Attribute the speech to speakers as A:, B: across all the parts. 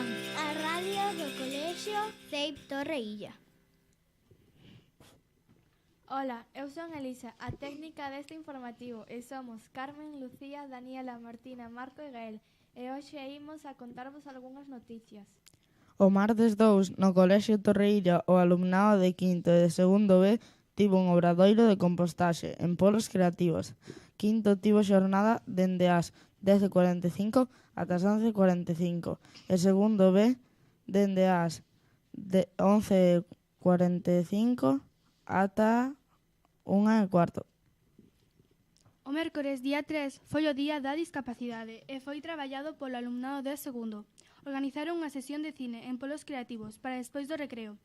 A: fan, a radio do Colexio CEIP Torreilla.
B: Ola, eu son Elisa, a técnica deste informativo, e somos Carmen, Lucía, Daniela, Martina, Marco e Gael, e hoxe imos a contarvos algunhas noticias.
C: O martes 2, no Colexio Torreilla, o alumnado de quinto e de segundo B tivo un obradoiro de compostaxe en polos creativos. Quinto tivo xornada dende as 10:45 ata as 11:45 e segundo B dende as 11:45 ata 1:15.
D: O mércores día 3 foi o Día da Discapacidade e foi traballado polo alumnado de segundo. Organizaron unha sesión de cine en polos creativos para despois do recreo.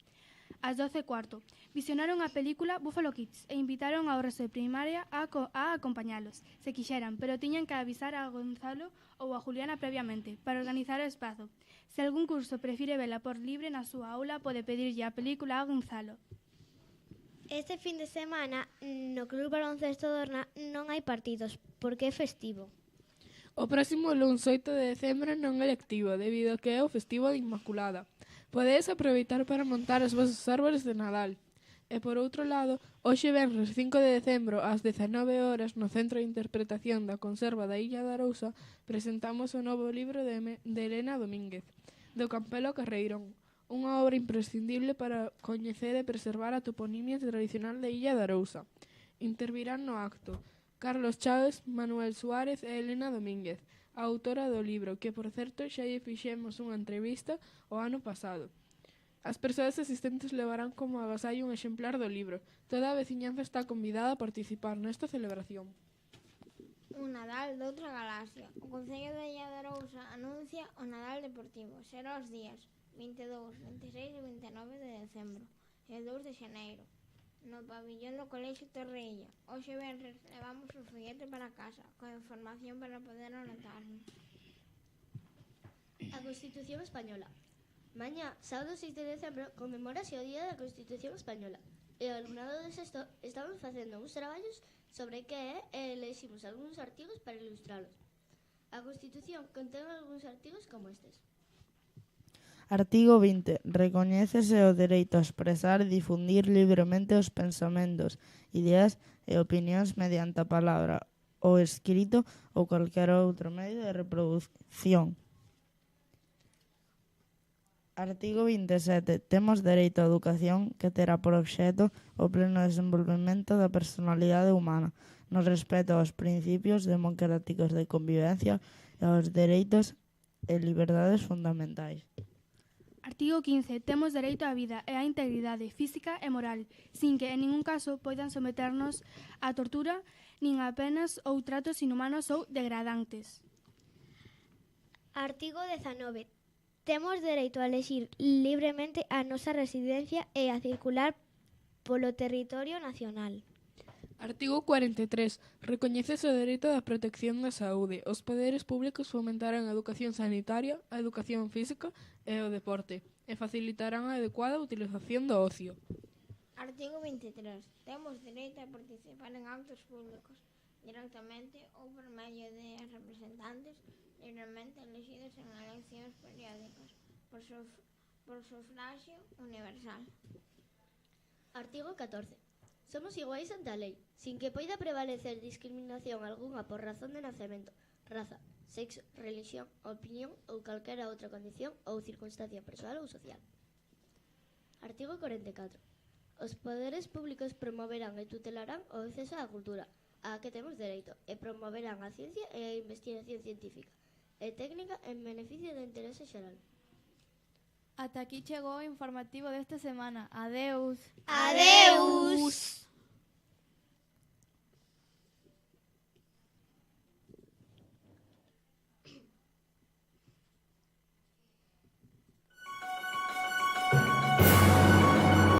D: Ás 12:15 visionaron a película Buffalo Kids e invitaron ao resto de primaria a acompañalos, se quixeran, pero tiñan que avisar a Gonzalo ou a Juliana previamente para organizar o espazo. Se algún curso prefire vela por libre na súa aula, pode pedirlle a película a Gonzalo.
A: Este fin de semana no Club Baloncesto Dorna non hai partidos porque é festivo.
E: O próximo luns 8 de decembro non é lectivo debido a que é o festivo de Inmaculada. Podedes aproveitar para montar os vosos árbores de Nadal. E por outro lado, hoxe venres 5 de decembro ás 19 horas no Centro de Interpretación da Conserva da Illa de Arousa presentamos o novo libro de Elena Domínguez, do Campelo Carreirón, unha obra imprescindible para coñecer e preservar a toponimia tradicional da Illa de Arousa. Intervirán no acto Carlos Chaves, Manuel Suárez e Elena Domínguez, a autora do libro, que, por certo, xa lle fixemos unha entrevista o ano pasado. As persoas asistentes levarán como agasallo un exemplar do libro. Toda a veciñanza está convidada a participar nesta celebración.
F: Un Nadal doutra galaxia. O Concello de Illa de Arousa anuncia o Nadal Deportivo. Será os días 22, 26 e 29 de decembro e 2 de xaneiro, no pabillón do Colexio Torreilla. Hoxe venres levamos o follete para casa, con información para poder anotarnos.
G: A Constitución Española. Mañá, sábado 6 de decembro, conmemórase o Día da Constitución Española. E o alumnado de sexto estaban facendo uns traballos sobre que é e eleximos algúns artigos para ilustralos. A Constitución contén algúns artigos como estes.
C: Artigo 20. Recoñécese o dereito a expresar e difundir libremente os pensamentos, ideas e opinións mediante a palabra, o escrito ou calquera outro medio de reproducción. Artigo 27. Temos dereito á educación que terá por obxecto o pleno desenvolvemento da personalidade humana, no respeto aos principios democráticos de convivencia e aos dereitos e liberdades fundamentais.
D: Artigo 15. Temos dereito á vida e á integridade física e moral, sin que en ningún caso poidan someternos á tortura, nin a penas ou tratos inhumanos ou degradantes.
A: Artigo 19. Temos dereito a elexir libremente a nosa residencia e a circular polo territorio nacional.
E: Artigo 43. Recoñécese o dereito da protección da saúde. Os poderes públicos fomentarán a educación sanitaria, a educación física e o deporte, e facilitarán a adecuada utilización do ocio.
F: Artigo 23. Temos dereito a participar en actos públicos, directamente ou por medio de representantes libremente elegidos en eleccións periódicas, por sufragio universal.
G: Artigo 14. Somos iguais ante a lei, sin que poida prevalecer discriminación algunha por razón de nacemento, raza, sexo, religión, opinión ou calquera outra condición ou circunstancia persoal ou social. Artigo 44. Os poderes públicos promoverán e tutelarán o acceso á cultura, á que temos dereito, e promoverán a ciencia e a investigación científica e técnica en beneficio do interese xeral.
B: Ata aquí chegou o informativo desta semana. Adeus.
A: Adeus!